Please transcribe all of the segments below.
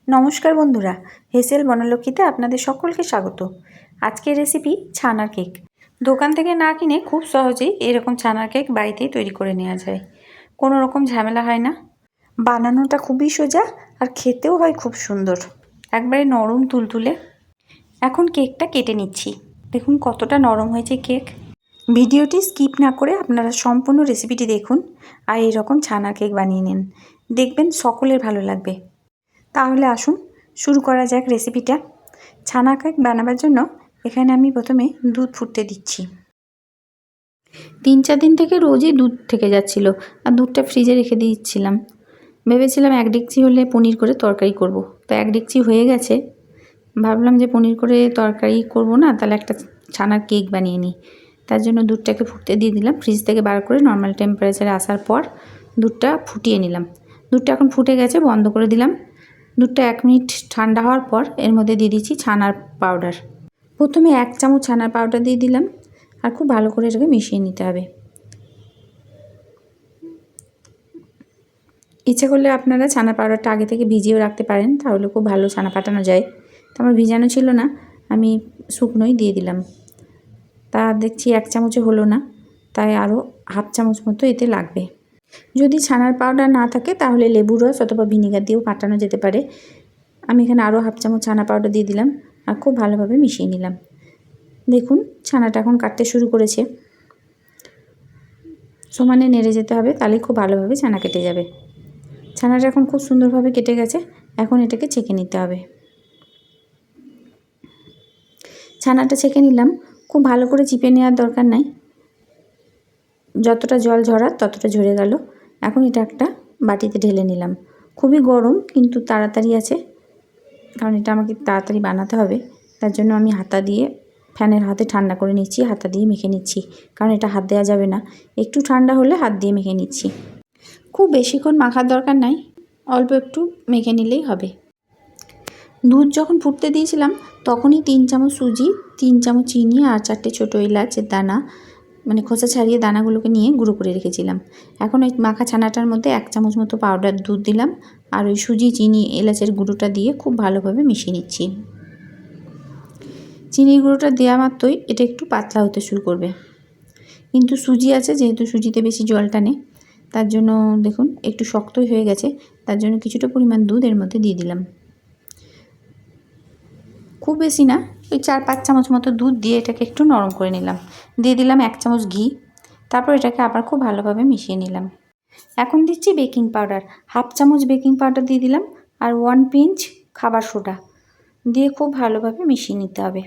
নমস্কার বন্ধুরা, হেসেল বনলক্ষ্মীতে আপনাদের সকলকে স্বাগত। আজকের রেসিপি ছানার কেক। দোকান থেকে না কিনে খুব সহজেই এরকম ছানার কেক বাড়িতেই তৈরি করে নেওয়া যায়। কোনো রকম ঝামেলা হয় না, বানানোটা খুবই সোজা আর খেতেও হয় খুব সুন্দর, একবারে নরম তুলতুলে। এখন কেকটা কেটে নিচ্ছি। দেখুন কতটা নরম হয়েছে কেক। ভিডিওটি স্কিপ না করে আপনারা সম্পূর্ণ রেসিপিটি দেখুন আর এইরকম ছানার কেক বানিয়ে নিন, দেখবেন সকলের ভালো লাগবে। তাহলে আসুন শুরু করা যাক রেসিপিটা। ছানা কেক বানাবার জন্য এখানে আমি প্রথমে দুধ ফুটতে দিচ্ছি। 3-4 দিন থেকে রোজই দুধ থেকে যাচ্ছিল আর দুধটা ফ্রিজে রেখে দিয়েছিলাম। ভেবেছিলাম 1 ডেকচি হলে পনির করে তরকারি করব, তো 1 ডেকচি হয়ে গেছে। ভাবলাম যে পনির করে তরকারি করব না, তাহলে একটা ছানার কেক বানিয়ে নিই। তার জন্য দুধটাকে ফুটতে দিয়ে দিলাম। ফ্রিজ থেকে বার করে নর্মাল টেম্পারেচারে আসার পর দুধটা ফুটিয়ে নিলাম। দুধটা এখন ফুটে গেছে, বন্ধ করে দিলাম। দুধটা 1 মিনিট ঠান্ডা হওয়ার পর এর মধ্যে দিয়ে দিচ্ছি ছানার পাউডার। প্রথমে 1 চামচ ছানার পাউডার দিয়ে দিলাম আর খুব ভালো করে এটাকে মিশিয়ে নিতে হবে। ইচ্ছে করলে আপনারা ছানার পাউডারটা আগে থেকে ভিজিয়েও রাখতে পারেন, তাহলে খুব ভালো ছানা পাঠানো যায়। তো আমার ভিজানো ছিল না, আমি শুকনোই দিয়ে দিলাম। তা দেখছি 1 চামচে হলো না, তাই আরও হাফ চামচ মতো এতে লাগবে। যদি ছানার পাউডার না থাকে তাহলে লেবুর রস অথবা ভিনিগার দিয়েও পাঠানো যেতে পারে। আমি এখানে আরও হাফ চামচ ছানা পাউডার দিয়ে দিলাম আর খুব ভালোভাবে মিশিয়ে নিলাম। দেখুন ছানাটা এখন কাটতে শুরু করেছে। সমানে নেড়ে যেতে হবে, তাহলে খুব ভালোভাবে ছানা কেটে যাবে। ছানাটা এখন খুব সুন্দরভাবে কেটে গেছে। এখন এটাকে ছেঁকে নিতে হবে। ছানাটা ছেঁকে নিলাম। খুব ভালো করে চিপে নেওয়ার দরকার নাই, যতটা জল ঝরার ততটা ঝরে গেল। এখন এটা একটা বাটিতে ঢেলে নিলাম। খুবই গরম কিন্তু তাড়াতাড়ি আছে, কারণ এটা আমাকে তাড়াতাড়ি বানাতে হবে। তার জন্য আমি হাতা দিয়ে ফ্যানের হাতে ঠান্ডা করে নিচ্ছি, হাতা দিয়ে মেখে নিচ্ছি, কারণ এটা হাত দেওয়া যাবে না। একটু ঠান্ডা হলে হাত দিয়ে মেখে নিচ্ছি। খুব বেশিক্ষণ মাখার দরকার নাই, অল্প একটু মেখে নিলেই হবে। দুধ যখন ফুটতে দিয়েছিলাম তখনই 3 চামচ সুজি, 3 চামচ চিনি আর 4টে ছোটো এলাচের দানা, মানে খোসা ছাড়িয়ে দানাগুলোকে নিয়ে গুঁড়ো করে রেখেছিলাম। এখন ওই মাখা ছানাটার মধ্যে 1 চামচ মতো পাউডার দুধ দিলাম আর ওই সুজি, চিনি, এলাচের গুঁড়োটা দিয়ে খুব ভালোভাবে মিশিয়ে নিচ্ছি। চিনির গুঁড়োটা দেওয়া মাত্রই এটা একটু পাতলা হতে শুরু করবে, কিন্তু সুজি আছে যেহেতু সুজিতে বেশি জল টানে, তার জন্য দেখুন একটু শক্তই হয়ে গেছে। তার জন্য কিছুটা পরিমাণ দুধ এর মধ্যে দিয়ে দিলাম। খুব বেশি না, ওই 4-5 চামচ মতো দুধ দিয়ে এটাকে একটু নরম করে নিলাম। দিয়ে দিলাম 1 চামচ ঘি। তারপর এটাকে আবার খুব ভালোভাবে মিশিয়ে নিলাম। এখন দিচ্ছি বেকিং পাউডার। হাফ চামচ বেকিং পাউডার দিয়ে দিলাম আর 1 পিঞ্চ খাবার সোডা দিয়ে খুব ভালোভাবে মিশিয়ে নিতে হবে।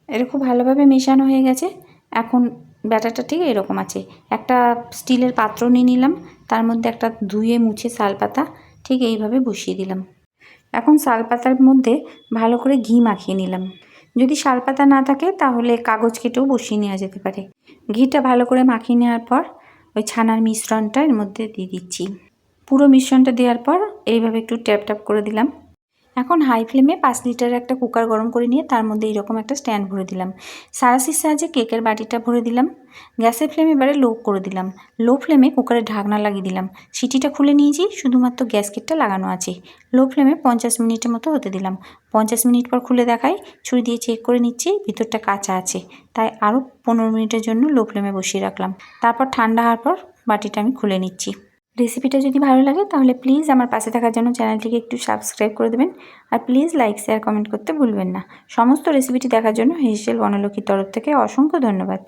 এটা খুব ভালোভাবে মেশানো হয়ে গেছে। এখন ব্যাটারটা ঠিক এরকম আছে। একটা স্টিলের পাত্র নিয়ে নিলাম, তার মধ্যে একটা ধুয়ে মুছে শালপাতা ঠিক এইভাবে বসিয়ে দিলাম। এখন শালপাতার মধ্যে ভালো করে ঘি মাখিয়ে নিলাম। যদি শালপাতা না থাকে তাহলে কাগজ কেটেও বসিয়ে নেওয়া যেতে পারে। ঘিটা ভালো করে মাখিয়ে নেওয়ার পর ওই ছানার মিশ্রণটা এর মধ্যে দিয়ে দিচ্ছি। পুরো মিশ্রণটা দেওয়ার পর এইভাবে একটু ট্যাপ ট্যাপ করে দিলাম। এখন হাই ফ্লেমে 5 লিটারের একটা কুকার গরম করে নিয়ে তার মধ্যে এইরকম একটা স্ট্যান্ড ভরে দিলাম। সারাশির সাহায্যে কেকের বাটিটা ভরে দিলাম। গ্যাসের ফ্লেম এবারে লো করে দিলাম। লো ফ্লেমে কুকারের ঢাকনা লাগিয়ে দিলাম। সিটিটা খুলে নিয়েছি, শুধুমাত্র গ্যাসকেটটা লাগানো আছে। লো ফ্লেমে 50 মিনিটের মতো হতে দিলাম। 50 মিনিট পর খুলে দেখাই, ছুরি দিয়ে চেক করে নিচ্ছি ভিতরটা কাঁচা আছে, তাই আরও 15 মিনিটের জন্য লো ফ্লেমে বসিয়ে রাখলাম। তারপর ঠান্ডা হওয়ার পর বাটিটা আমি খুলে নিচ্ছি। রেসিপিটা যদি ভালো লাগে তাহলে প্লিজ আমার পাশে থাকার জন্য চ্যানেলটিকে একটু সাবস্ক্রাইব করে দেবেন আর প্লিজ লাইক, শেয়ার, কমেন্ট করতে ভুলবেন না। সমস্ত রেসিপিটি দেখার জন্য হেসেল বনলক্ষ্মীর তরফ থেকে অসংখ্য ধন্যবাদ।